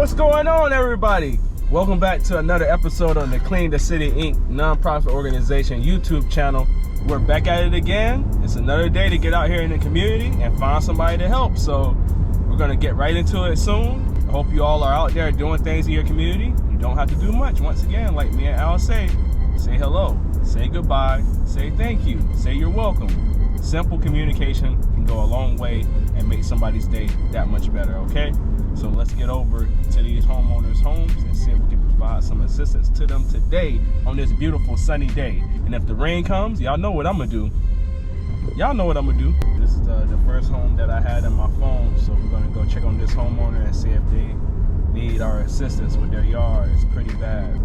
What's going on, everybody? Welcome back to another episode on the Clean the City Inc. nonprofit organization YouTube channel. We're back at it again. It's another day to get out here in the community and find somebody to help. So we're gonna get right into it soon. I hope you all are out there doing things in your community. You don't have to do much. Once again, like me and Al say hello, say goodbye, say thank you, say you're welcome. Simple communication can go a long way and make somebody's day that much better, okay? So let's get over to these homeowners' homes and see if we can provide some assistance to them today on this beautiful sunny day. And if the rain comes, y'all know what I'm gonna do. Y'all know what I'm gonna do. This is the first home that I had in my phone, so we're gonna go check on this homeowner and see if they need our assistance with their yard. It's pretty bad.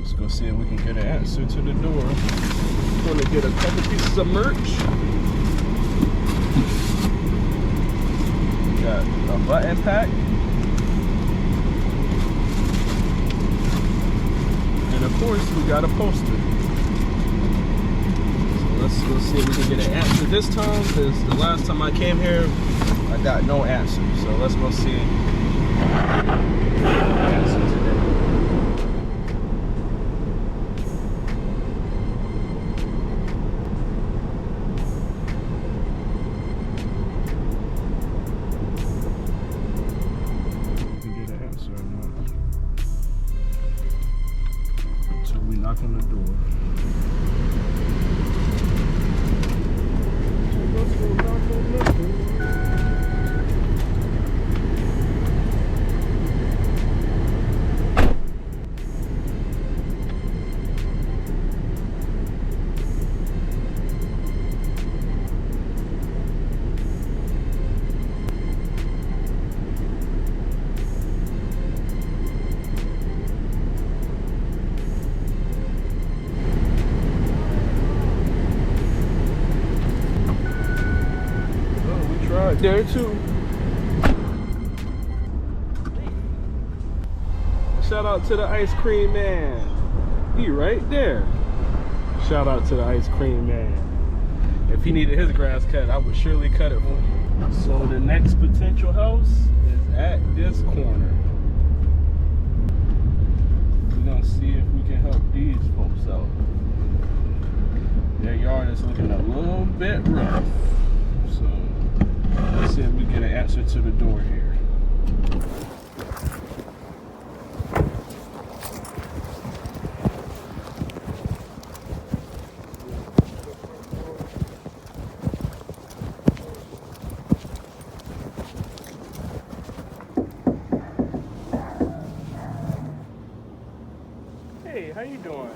Just go see if we can get an answer to the door. We're gonna get a couple pieces of merch. Got a button pack. And of course, we got a poster. So let's go see if we can get an answer this time, because the last time I came here, I got no answer. So let's go see the answer today. Knock on the door. Let's go knock on the door. Right there too. Shout out to the ice cream man. He right there. Shout out to the ice cream man. If he needed his grass cut, I would surely cut it for him. So the next potential house is at this corner. We're gonna see if we can help these folks out. Their yard is looking a little bit rough. So let's see if we get an answer to the door here. Hey, how you doing?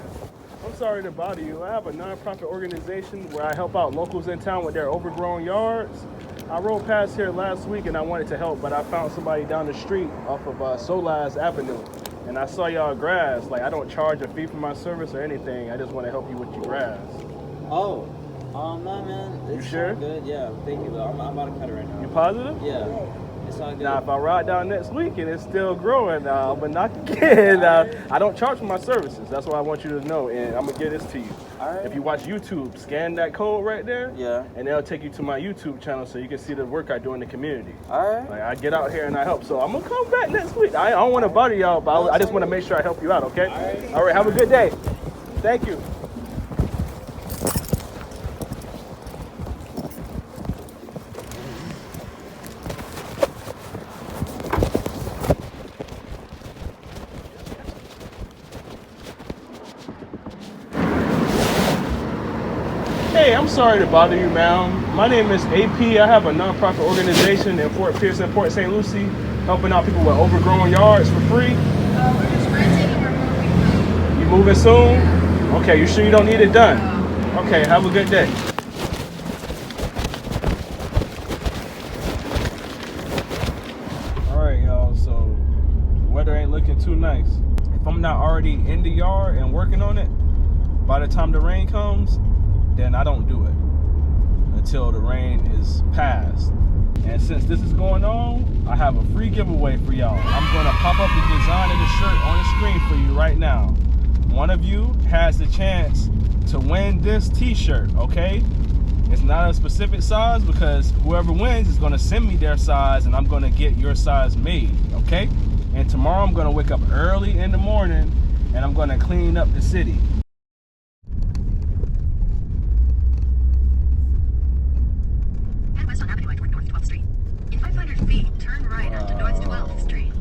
I'm sorry to bother you. I have a nonprofit organization where I help out locals in town with their overgrown yards. I rode past here last week and I wanted to help, but I found somebody down the street off of Solaz Avenue. And I saw y'all grass. Like, I don't charge a fee for my service or anything. I just want to help you with your grass. Oh, no, man. It's you sure? Good, yeah. Thank you, though. I'm about to cut it right now. You positive? Yeah. It's all good. Now, if I ride down next week and it's still growing, I'm going to knock again. I don't charge for my services. That's what I want you to know, and I'm going to give this to you. All right. If you watch YouTube, scan that code right there, yeah, and it'll take you to my YouTube channel so you can see the work I do in the community. All right. Like, I get out here and I help. So I'm going to come back next week. I don't want to bother y'all, but I just want to make sure I help you out, okay? All right. All right, have a good day. Thank you. Hey, I'm sorry to bother you, ma'am. My name is AP. I have a nonprofit organization in Fort Pierce and Port St. Lucie, helping out people with overgrown yards for free. We're just renting and we're moving. You moving soon? Okay, you sure you don't need it done? Okay, have a good day. All right, y'all, so the weather ain't looking too nice. If I'm not already in the yard and working on it, by the time the rain comes, then I don't do it until the rain is past. And since this is going on, I have a free giveaway for y'all. I'm gonna pop up the design of the shirt on the screen for you right now. One of you has the chance to win this t-shirt, okay? It's not a specific size because whoever wins is gonna send me their size and I'm gonna get your size made, okay? And tomorrow I'm gonna wake up early in the morning and I'm gonna clean up the city. Head west on Avenue I toward North 12th Street. In 500 feet, turn right onto North 12th Street.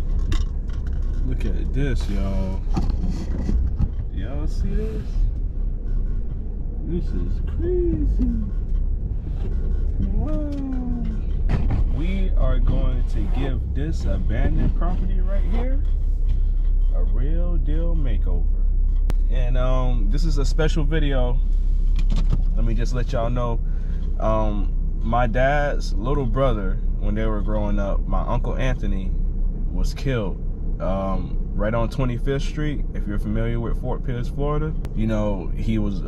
Look at this, y'all. Y'all see this? This is crazy. Wow. We are going to give this abandoned property right here a real deal makeover. And this is a special video. Let me just let y'all know. My dad's little brother, when they were growing up, my Uncle Anthony was killed right on 25th Street. If you're familiar with Fort Pierce, Florida, you know, he was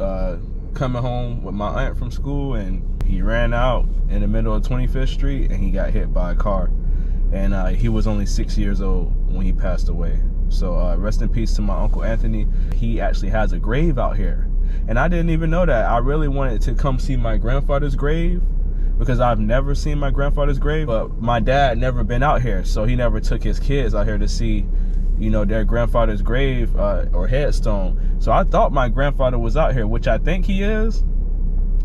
coming home with my aunt from school and he ran out in the middle of 25th Street and he got hit by a car. And he was only 6 years old when he passed away. So rest in peace to my Uncle Anthony. He actually has a grave out here. And I didn't even know that. I really wanted to come see my grandfather's grave because I've never seen my grandfather's grave, but my dad never been out here. So he never took his kids out here to see, you know, their grandfather's grave or headstone. So I thought my grandfather was out here, which I think he is,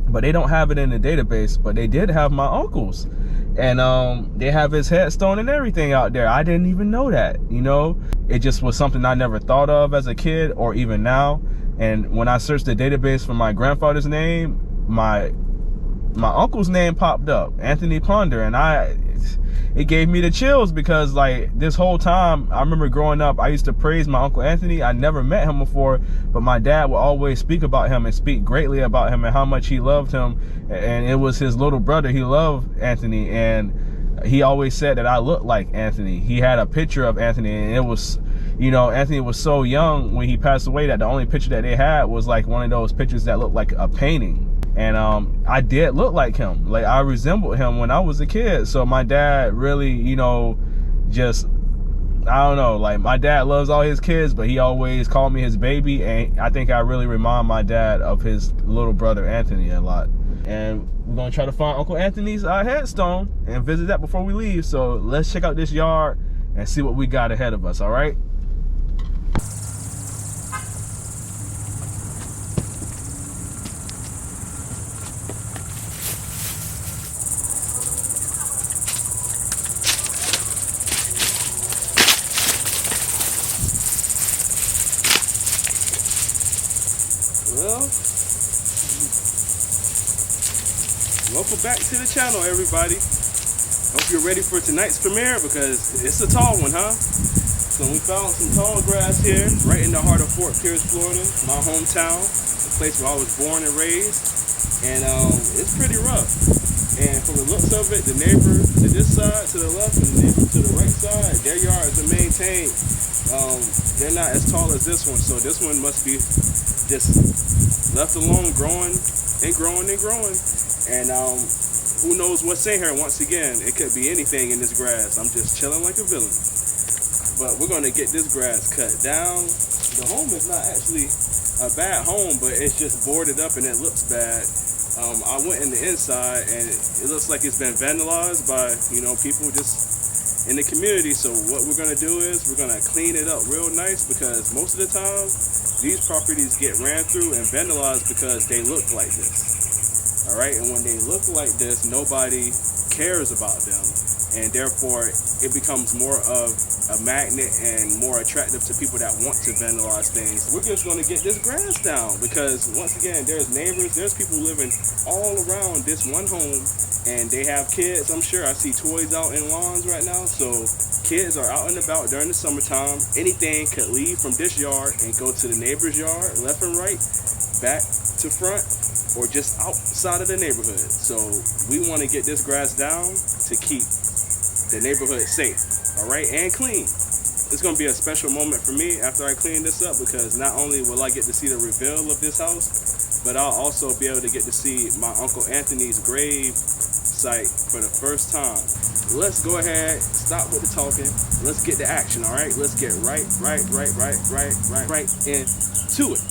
but they don't have it in the database. But they did have my uncle's, and they have his headstone and everything out there. I didn't even know that, you know. It just was something I never thought of as a kid or even now. And when I searched the database for my grandfather's name, my uncle's name popped up, Anthony Ponder, and it gave me the chills because like this whole time I remember growing up, I used to praise my Uncle Anthony. I never met him before, but my dad would always speak about him and speak greatly about him and how much he loved him. And it was his little brother. He loved Anthony, and he always said that I looked like Anthony. He had a picture of Anthony, and it was, you know, Anthony was so young when he passed away that the only picture that they had was like one of those pictures that looked like a painting. And I did look like him. Like I resembled him when I was a kid. So my dad really, you know, just, I don't know, like my dad loves all his kids, but he always called me his baby. And I think I really remind my dad of his little brother Anthony a lot. And we're gonna try to find Uncle Anthony's headstone and visit that before we leave. So let's check out this yard and see what we got ahead of us, all right? Well, welcome back to the channel, everybody. Hope you're ready for tonight's premiere because it's a tall one, huh? So we found some tall grass here, right in the heart of Fort Pierce, Florida, my hometown, the place where I was born and raised. And it's pretty rough. And from the looks of it, the neighbor to this side, to the left, and the neighbor to the right side, their yards are maintained. They're not as tall as this one, so this one must be just left alone, growing and growing and growing. And who knows what's in here. Once again, it could be anything in this grass. I'm just chilling like a villain. But we're going to get this grass cut down. The home is not actually a bad home, but it's just boarded up and it looks bad. I went in the inside and it looks like it's been vandalized by, you know, people just in the community. So what we're going to do is we're going to clean it up real nice, because most of the time these properties get ran through and vandalized because they look like this. All right, and when they look like this, nobody cares about them, and therefore it becomes more of a magnet and more attractive to people that want to vandalize things. We're just going to get this grass down because, once again, there's neighbors, there's people living all around this one home, and they have kids. I'm sure I see toys out in lawns right now, so kids are out and about during the summertime. Anything could leave from this yard and go to the neighbor's yard, left and right, back to front, or just outside of the neighborhood. So we want to get this grass down to keep the neighborhood safe, all right, and clean. It's going to be a special moment for me after I clean this up, because not only will I get to see the reveal of this house, but I'll also be able to get to see my Uncle Anthony's grave site for the first time. Let's go ahead, stop with the talking, let's get to action, all right? Let's get right into it.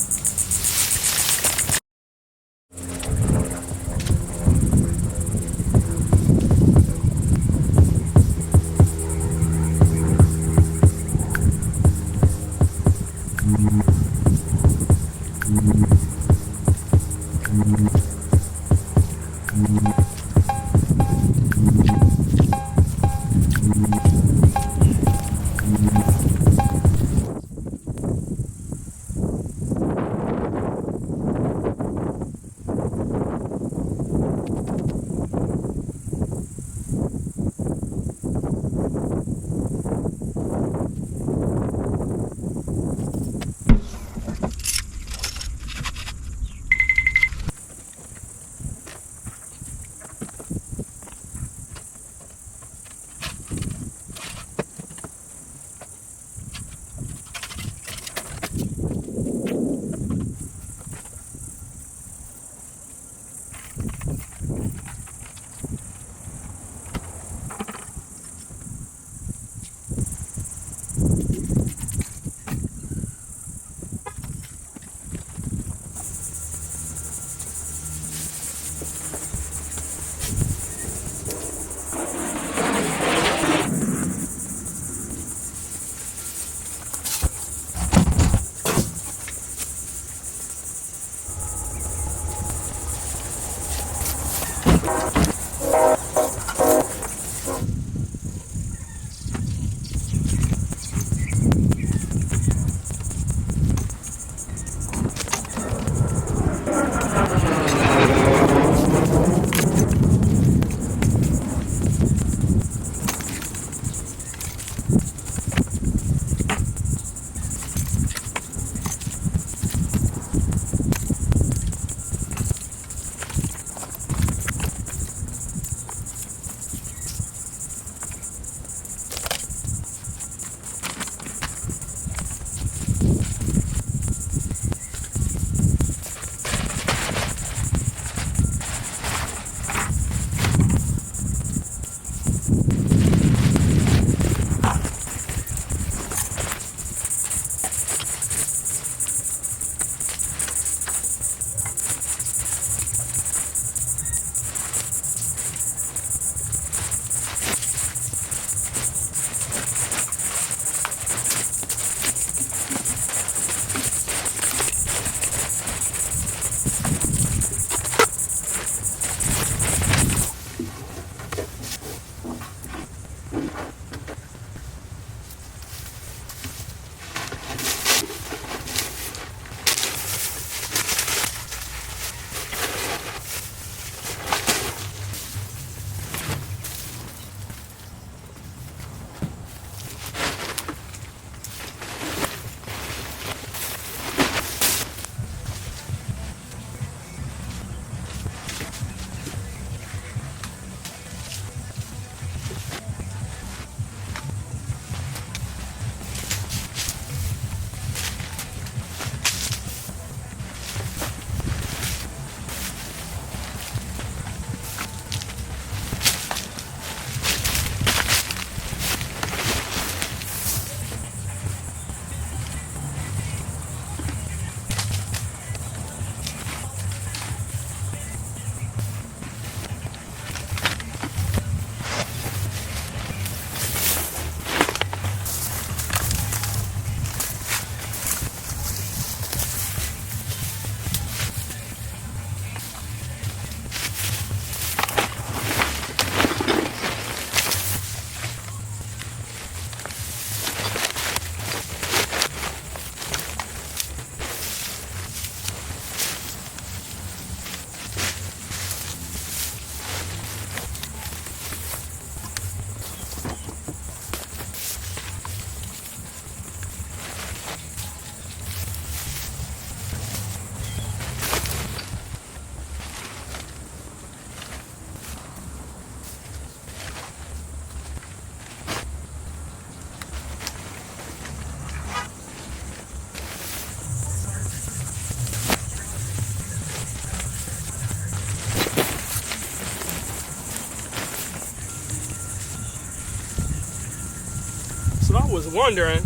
So I was wondering,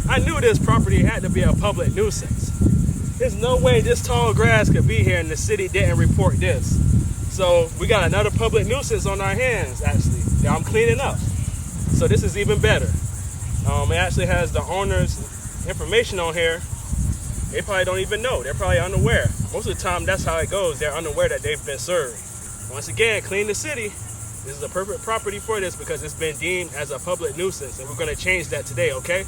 I knew this property had to be a public nuisance. There's no way this tall grass could be here and the city didn't report this. So we got another public nuisance on our hands, actually, that I'm cleaning up. So this is even better. It actually has the owner's information on here. they probably don't even know. They're probably unaware. Most of the time, that's how it goes. They're unaware that they've been served. Once again, Clean the City. This is a perfect property for this because it's been deemed as a public nuisance, and we're going to change that today, okay?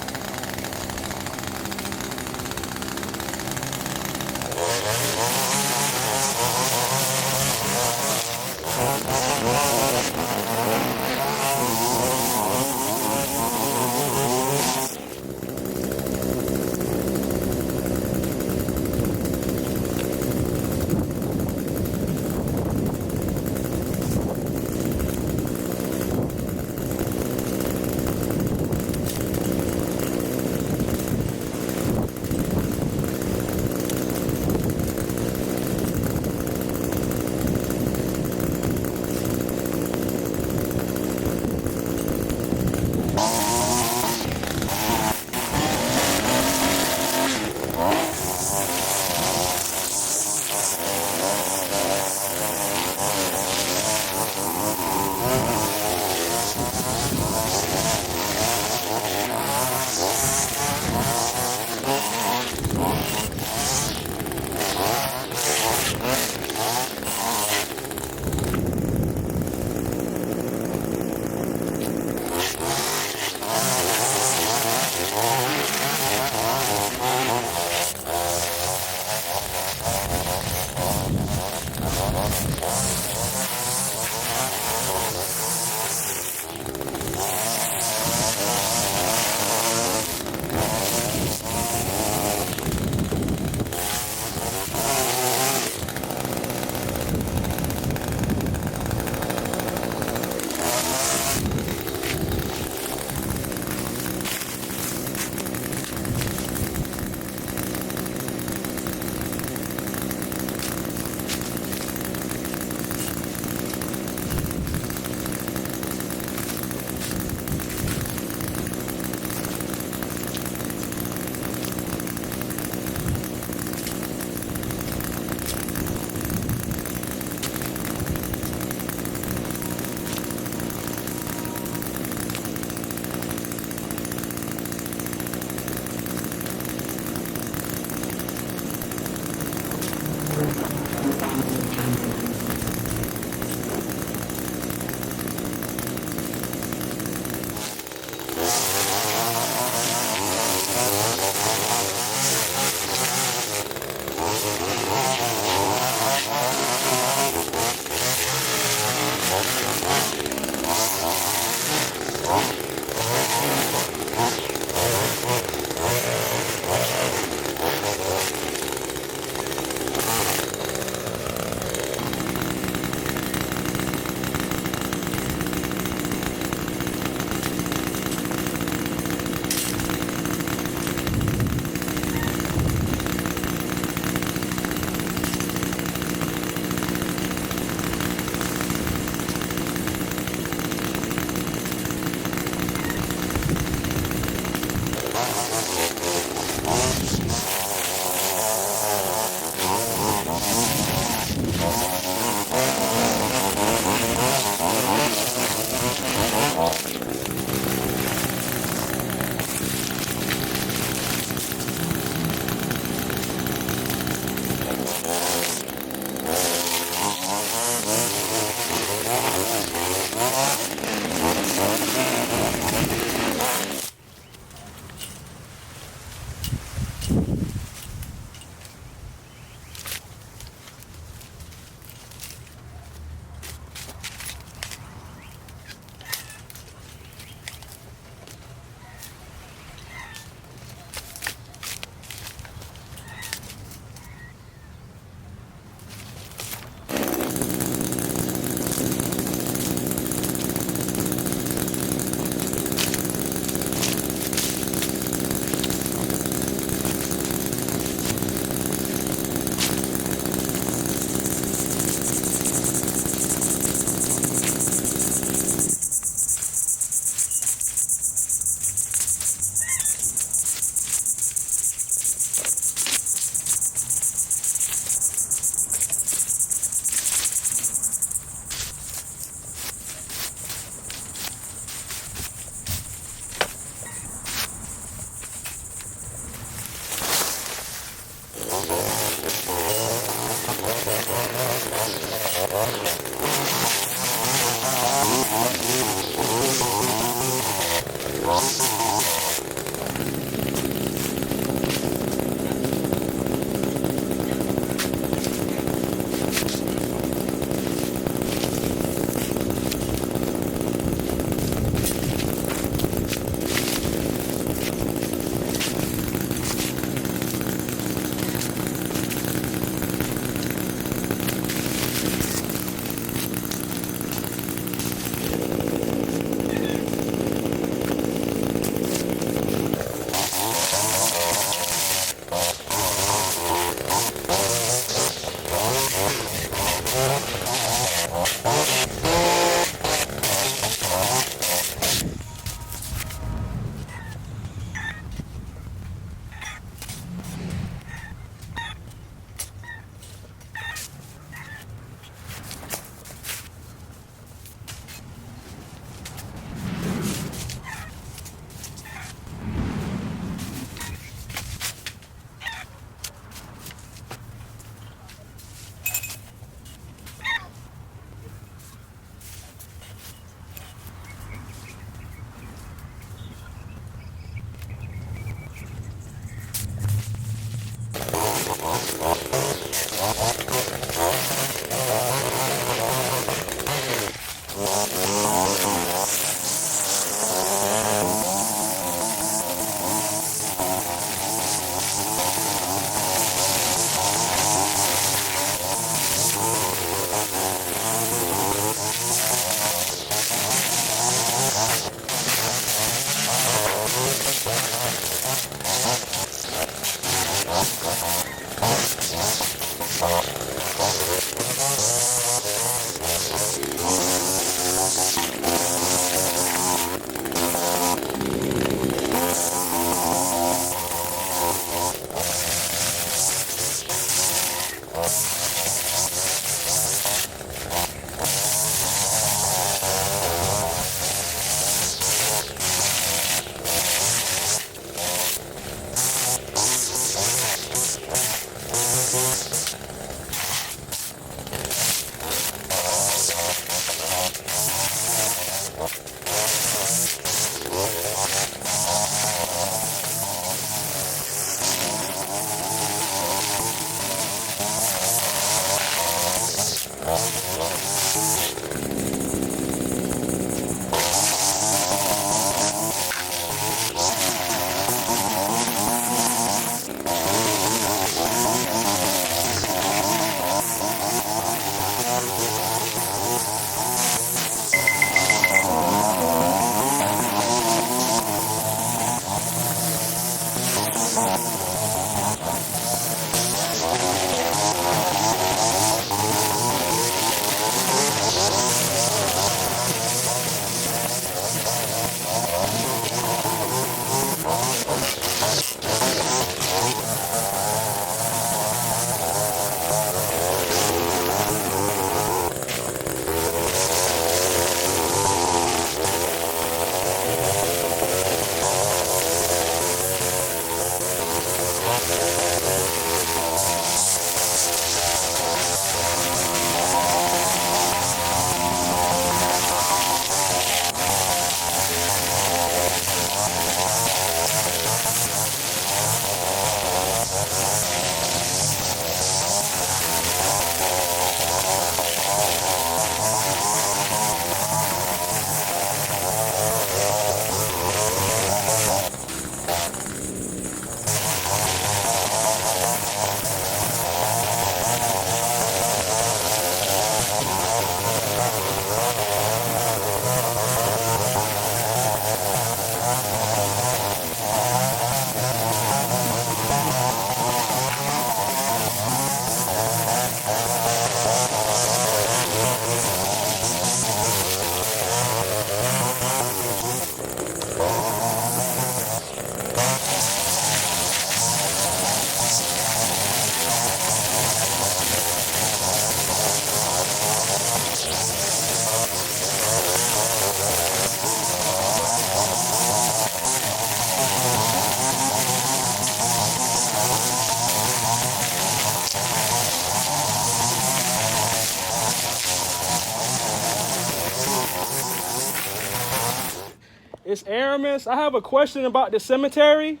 It's Aramis. I have a question about the cemetery.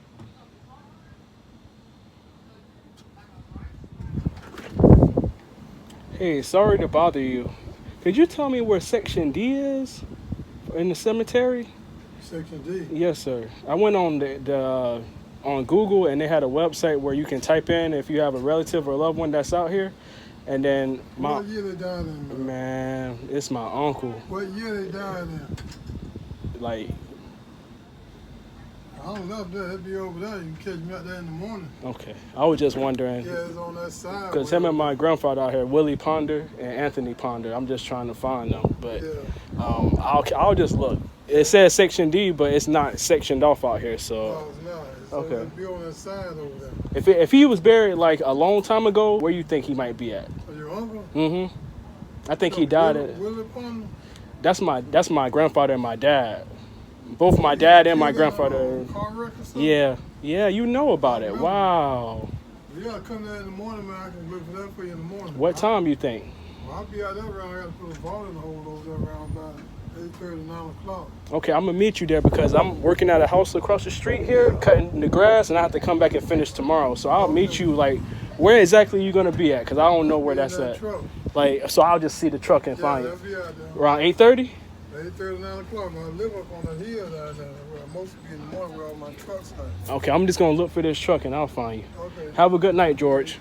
Hey, sorry to bother you. Could you tell me where Section D is in the cemetery? Section D. Yes, sir. I went on the on Google, and they had a website where you can type in if you have a relative or a loved one that's out here, and then What year they died in? man, it's my uncle. What year they died in? Like, I don't know if that'd be over there. You can catch me out there in the morning. okay, I was just wondering. Yeah, it's on that side. Because him and my grandfather out here, Willie Ponder and Anthony Ponder, I'm just trying to find them. But Yeah. I'll just look. It says Section D, but it's not sectioned off out here. No, So it's not. It's Okay. It'd be on that side over there. if he was buried like a long time ago, where you think he might be at? Oh, your uncle? Mm-hmm. I think he died at. Willie Ponder? That's my grandfather and my dad. Both my dad and my Killed in a grandfather. car wreck or something? Yeah, you know about it. Wow. You gotta come there in the morning, man. I can look for that for you in the morning. What time you think? Well, I'll be out there around. I gotta put a vault in the hole over there around about 8:30, 9 o'clock. Okay, I'm gonna meet you there because I'm working at a house across the street here, cutting the grass, and I have to come back and finish tomorrow. So I'll meet you, like, where exactly you gonna be at? Because I don't know where Be in that's that at. truck. Like, so I'll just see the truck and Yeah, find they'll you. be out there. Around 8:30? 8:30, 9 o'clock. Man, I live up on the hill down there. Where I mostly be in the morning where all my trucks are. Okay, I'm just gonna look for this truck and I'll find you. Okay. Have a good night, George.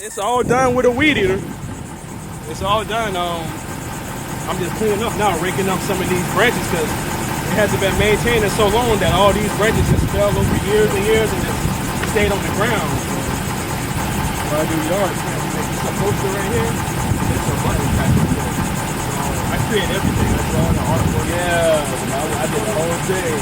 It's all done with a weed eater. It's all done. I'm just cleaning up now, raking up some of these branches because it hasn't been maintained in so long that all these branches just fell over years and years and just stayed on the ground. So I do yard. It's a poster right here. It's a button packer. I create everything. I draw the artwork. Yeah, I did the whole thing.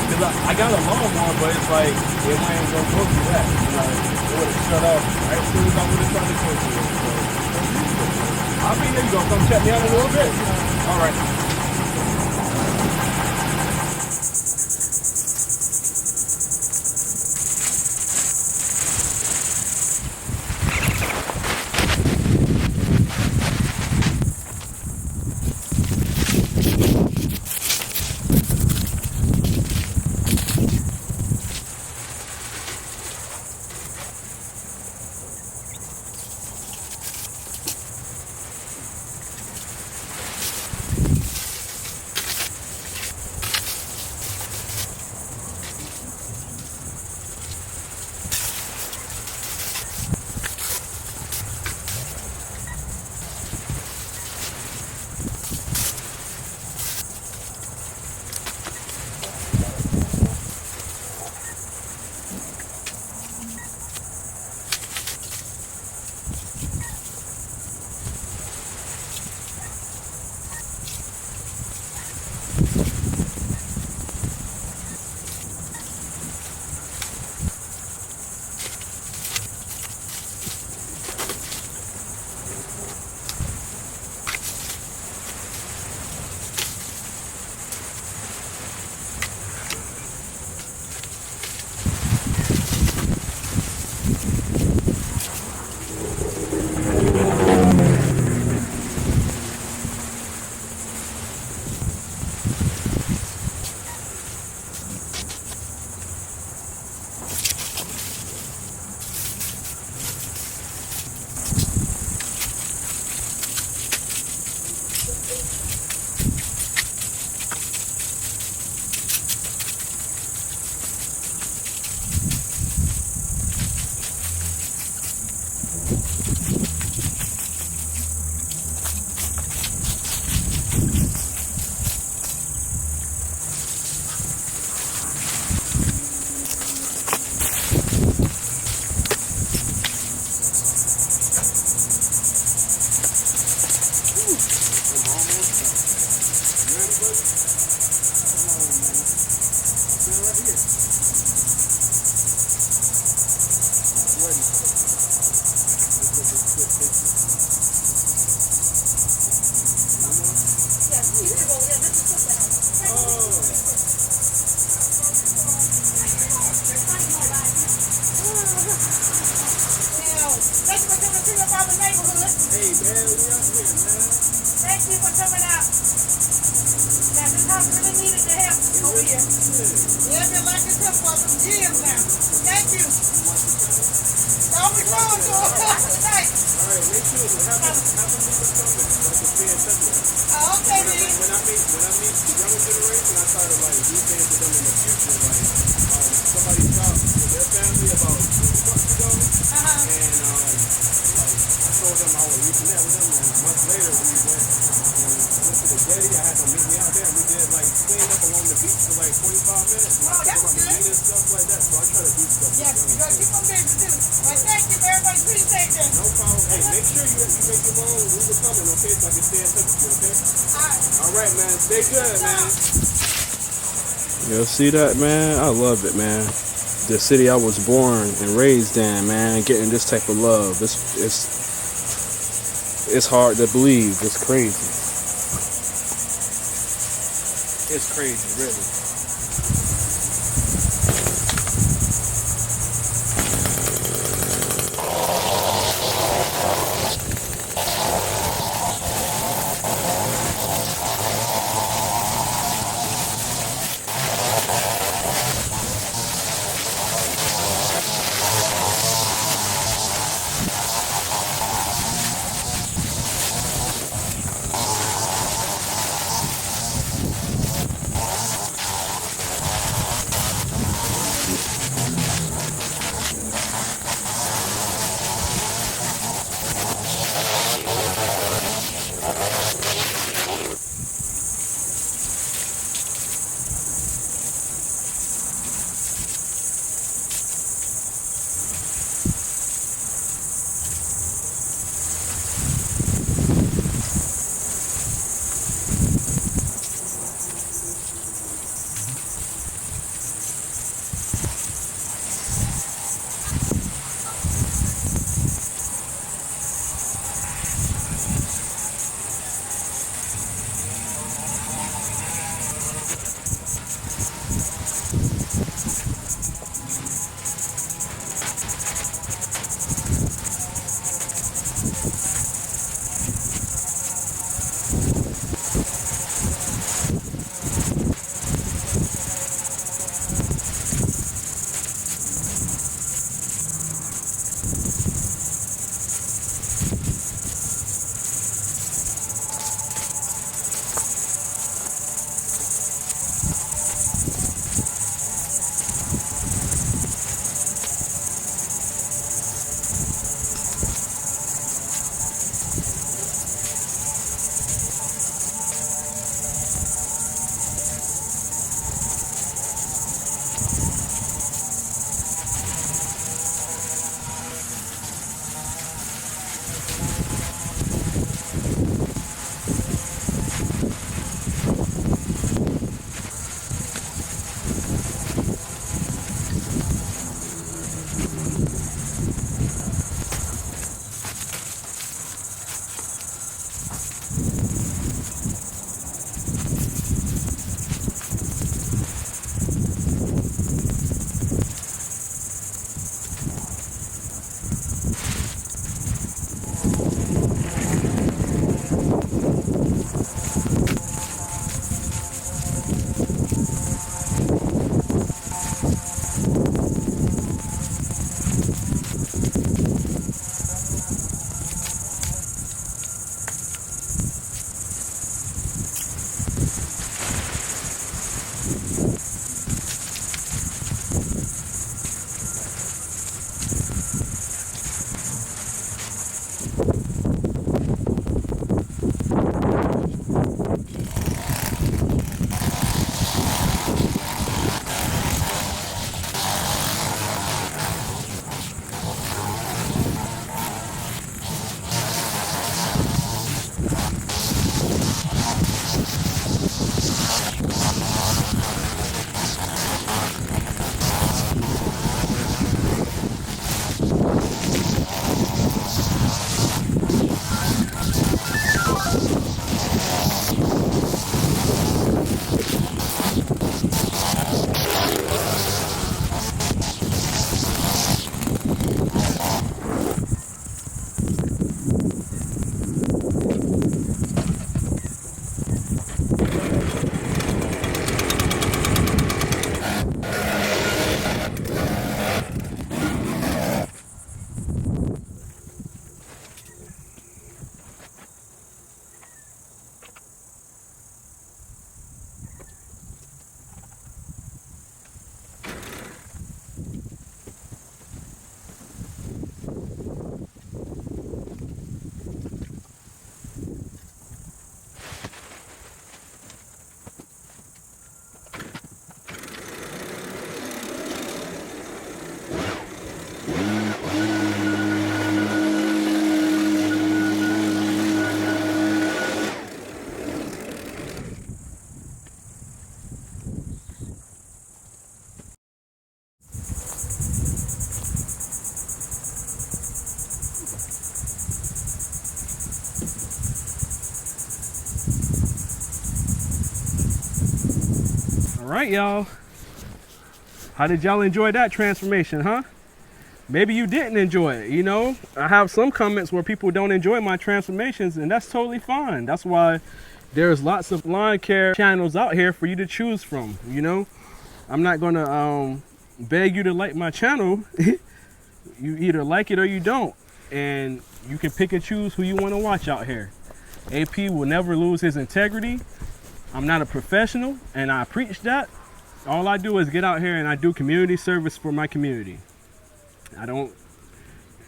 Cause I got a lawnmower, but it's like it ain't gonna go through that. Like, it would have shut off right as soon as I would have tried to go through it. So, I'll be here. You gonna come check me out in a little bit? All right. You'll see that, man. I love it, man. The city I was born and raised in, man, getting this type of love. It's It's hard to believe. It's crazy. It's crazy, really. All right, y'all. How did y'all enjoy that transformation, huh? Maybe you didn't enjoy it, you know? I have some comments where people don't enjoy my transformations, and that's totally fine. That's why there's lots of lawn care channels out here for you to choose from, you know? I'm not gonna beg you to like my channel. You either like it or you don't. And you can pick and choose who you wanna watch out here. AP will never lose his integrity. I'm not a professional, and I preach that. All I do is get out here and I do community service for my community. I don't,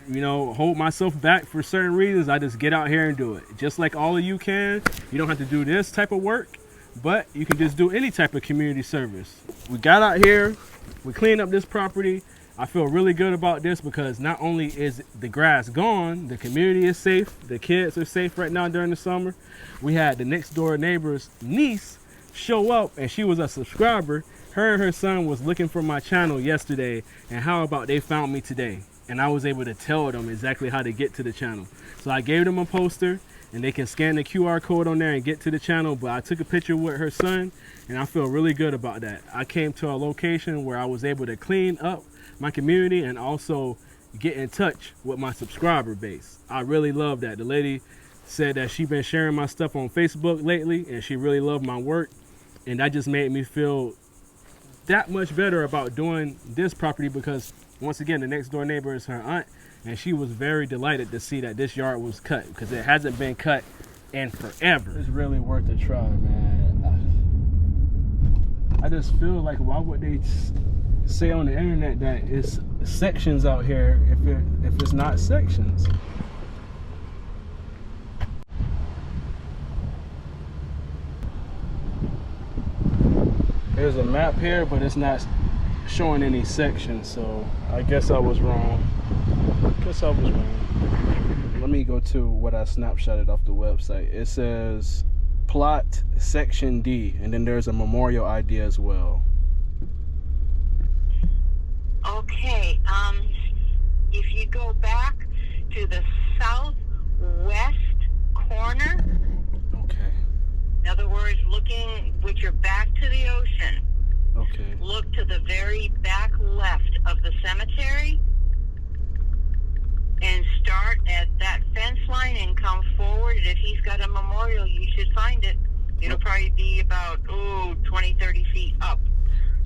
you know, hold myself back for certain reasons. I just get out here and do it. Just like all of you can. You don't have to do this type of work, but you can just do any type of community service. We got out here, we cleaned up this property. I feel really good about this because not only is the grass gone, the community is safe, the kids are safe right now during the summer. We had the next door neighbor's niece show up, and she was a subscriber. Her and her son was looking for my channel yesterday, and how about they found me today? And I was able to tell them exactly how to get to the channel. So I gave them a poster, and they can scan the QR code on there and get to the channel, but I took a picture with her son, and I feel really good about that. I came to a location where I was able to clean up my community and also get in touch with my subscriber base. I really love that. The lady said that she's been sharing my stuff on Facebook lately, and she really loved my work, and that just made me feel that much better about doing this property because once again, the next door neighbor is her aunt, and she was very delighted to see that this yard was cut because it hasn't been cut in forever. It's really worth a try, man. I just feel like, why would they say on the internet that it's sections out here if it's not sections? There's a map here, but it's not showing any sections, so I guess I was wrong. Let me go to what I snapshotted off the website. It says plot section D, and then there's a memorial ID as well. Okay, if you go back to the southwest corner, Okay. in other words, looking with your back to the ocean, Okay. look to the very back left of the cemetery and start at that fence line and come forward. And if he's got a memorial, you should find it. It'll probably be about 20, 30 feet up.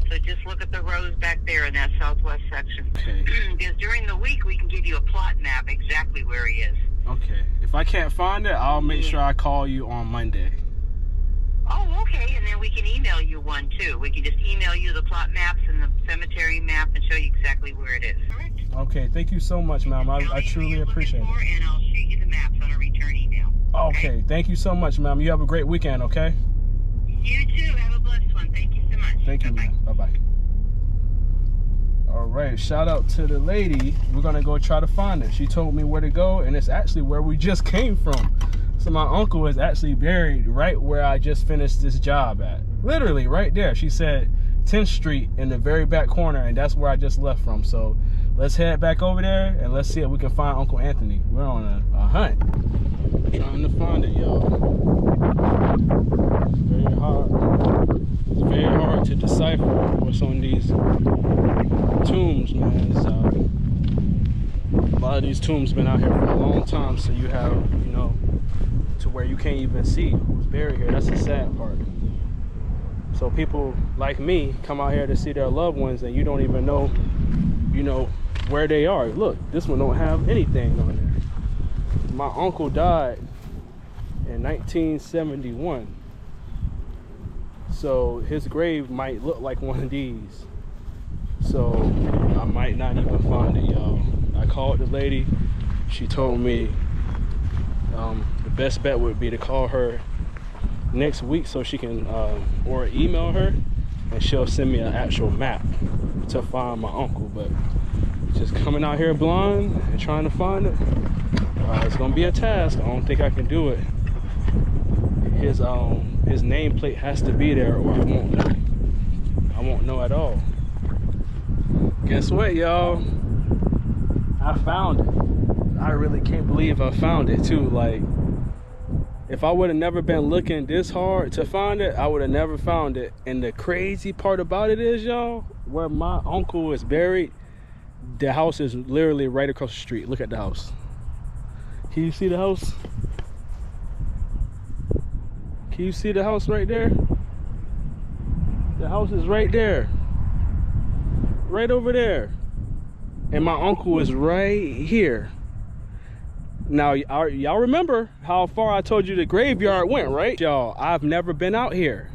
So just look at the rows back there in that southwest section. Okay. Because during the week, we can give you a plot map exactly where he is. Okay. If I can't find it, I'll make sure I call you on Monday. Oh, okay. And then we can email you one, too. We can just email you the plot maps and the cemetery map and show you exactly where it is. All right? Okay. Thank you so much, ma'am. I truly appreciate it. And I'll shoot you the maps on a return email. Okay. Thank you so much, ma'am. You have a great weekend, okay? You, too. Have a blessed one. Thank you so much. Thank you, ma'am. Bye-bye. All right, shout out to the lady. We're gonna go try to find it. She told me where to go, and it's actually where we just came from. So my uncle is actually buried right where I just finished this job at. Literally right there. She said 10th Street in the very back corner, and that's where I just left from. So let's head back over there and let's see if we can find Uncle Anthony. We're on a hunt. Trying to find it, y'all. It's very hard. It's very hard to decipher what's on these tombs, man. A lot of these tombs been out here for a long time, so you have, you know, to where you can't even see who's buried here. That's the sad part. So people like me come out here to see their loved ones, and you don't even know, you know, where they are. Look, this one don't have anything on there. My uncle died in 1971. So his grave might look like one of these. So I might not even find it, y'all. I called the lady. She told me the best bet would be to call her next week so she can, or email her, and she'll send me an actual map to find my uncle. But just coming out here blind and trying to find it, it's gonna be a task. I don't think I can do it. His nameplate has to be there, or I won't know. I won't know at all. Guess what, y'all? I found it. I really can't believe I found it too. Like, If I would have never been looking this hard to find it, I would have never found it. And the crazy part about it is, y'all, where my uncle is buried, the house is literally right across the street. Look at the house. Can you see the house? Can you see the house right there? The house is right there. Right over there. And my uncle is right here. Now, y'all remember how far I told you the graveyard went, right? Y'all, I've never been out here.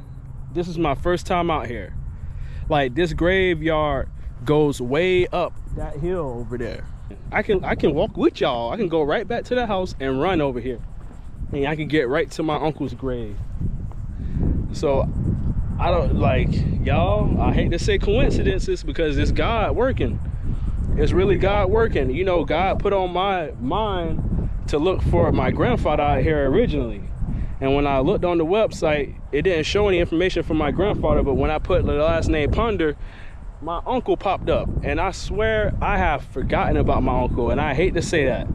This is my first time out here. Like, this graveyard goes way up that hill over there. I can walk with y'all. I can go right back to the house and run over here. And I can get right to my uncle's grave. So, I don't, like, y'all, I hate to say coincidences because it's God working. It's really God working. You know, God put on my mind to look for my grandfather out here originally. And when I looked on the website, it didn't show any information from my grandfather, but when I put the last name Ponder, my uncle popped up. And I swear I have forgotten about my uncle, and I hate to say that.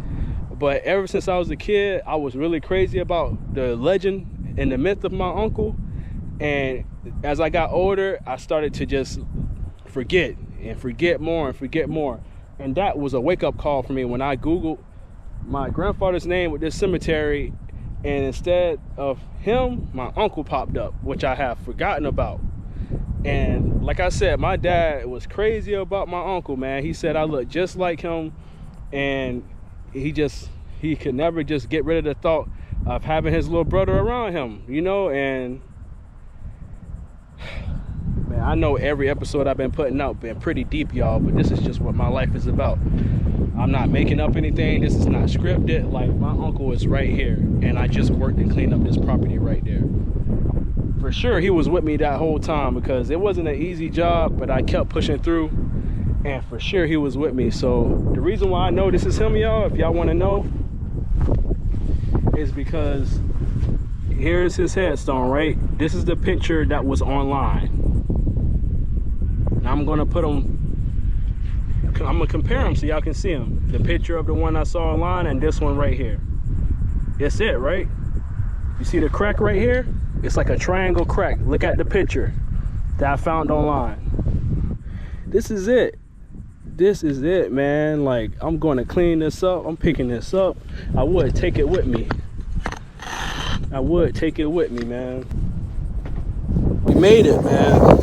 But ever since I was a kid, I was really crazy about the legend and the myth of my uncle. And as I got older, I started to just forget and forget more and forget more. And that was a wake-up call for me when I Googled my grandfather's name with this cemetery, and instead of him, my uncle popped up, which I have forgotten about. And like I said, my dad was crazy about my uncle, man. He said I look just like him, and he could never just get rid of the thought of having his little brother around him, you know. And man, I know every episode I've been putting out been pretty deep, y'all, but this is just what my life is about. I'm not making up anything. This is not scripted. Like, my uncle is right here, and I just worked and cleaned up this property right there. For sure, he was with me that whole time because it wasn't an easy job, but I kept pushing through, and for sure he was with me. So the reason why I know this is him, y'all, if y'all want to know, is because here's his headstone, right? This is the picture that was online. Now I'm gonna put him, I'm gonna compare them so y'all can see them. The picture of the one I saw online and this one right here. That's it, right? You see the crack right here? It's like a triangle crack. Look at the picture that I found online. This is it. This is it, man. Like, I'm gonna clean this up. I'm picking this up. I would take it with me. I would take it with me, man. We made it, man.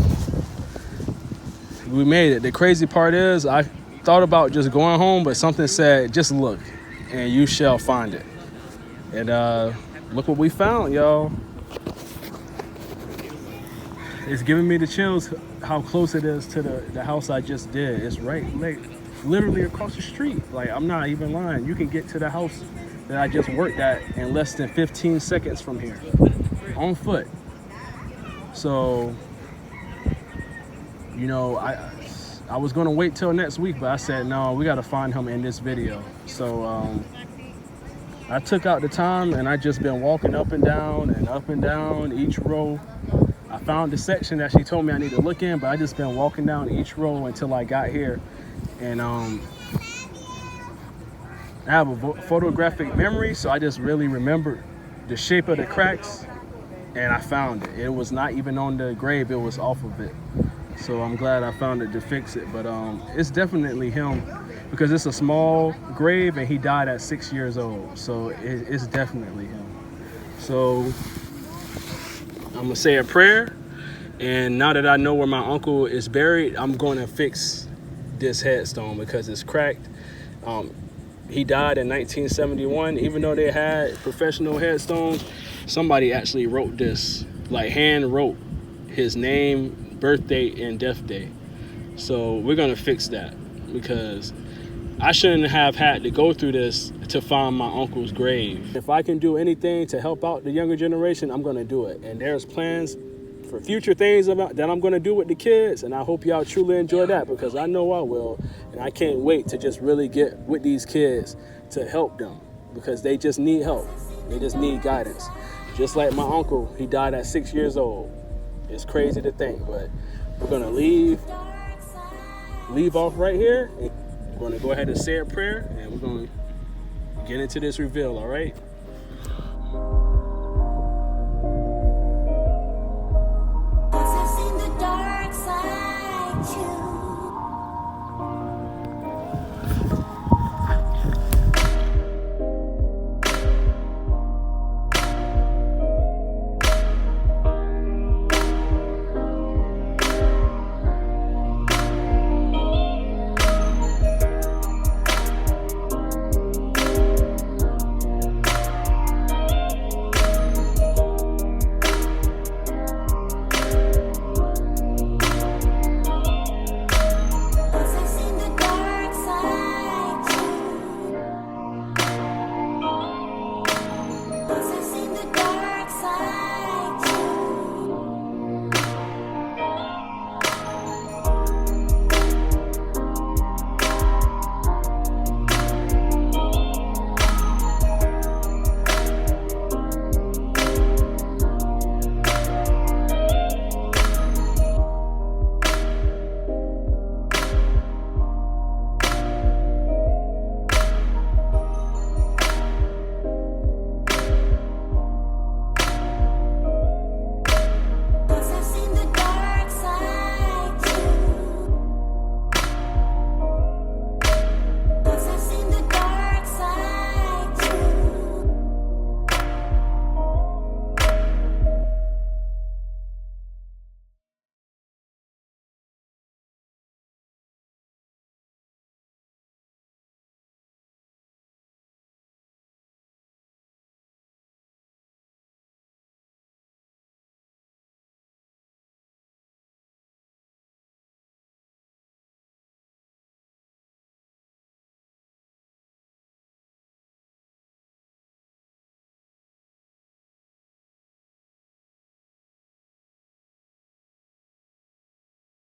We made it. The crazy part is I thought about just going home, but something said, just look and you shall find it. And look what we found, y'all. It's giving me the chills how close it is to the house I just did. It's right, like, literally across the street. Like, I'm not even lying. You can get to the house that I just worked at in less than 15 seconds from here on foot. So, you know, I was gonna wait till next week, but I said, no, we gotta find him in this video. So I took out the time and I just been walking up and down each row. I found the section that she told me I need to look in, but I just been walking down each row until I got here. And I have a photographic memory, so I just really remembered the shape of the cracks, and I found it. It was not even on the grave, it was off of it. So I'm glad I found it to fix it. But it's definitely him because it's a small grave and he died at 6 years old. So it's definitely him. So I'm gonna say a prayer, and now that I know where my uncle is buried, I'm going to fix this headstone because it's cracked. He died in 1971. Even though they had professional headstones, somebody actually wrote this, like hand wrote his name, birth date, and death day. So we're gonna fix that because I shouldn't have had to go through this to find my uncle's grave. If I can do anything to help out the younger generation, I'm gonna do it. And there's plans for future things that I'm gonna do with the kids, and I hope y'all truly enjoy that because I know I will. And I can't wait to just really get with these kids to help them because they just need help. They just need guidance. Just like my uncle, he died at 6 years old. It's crazy to think, but we're gonna leave off right here. We're gonna go ahead and say a prayer, and we're gonna get into this reveal, all right?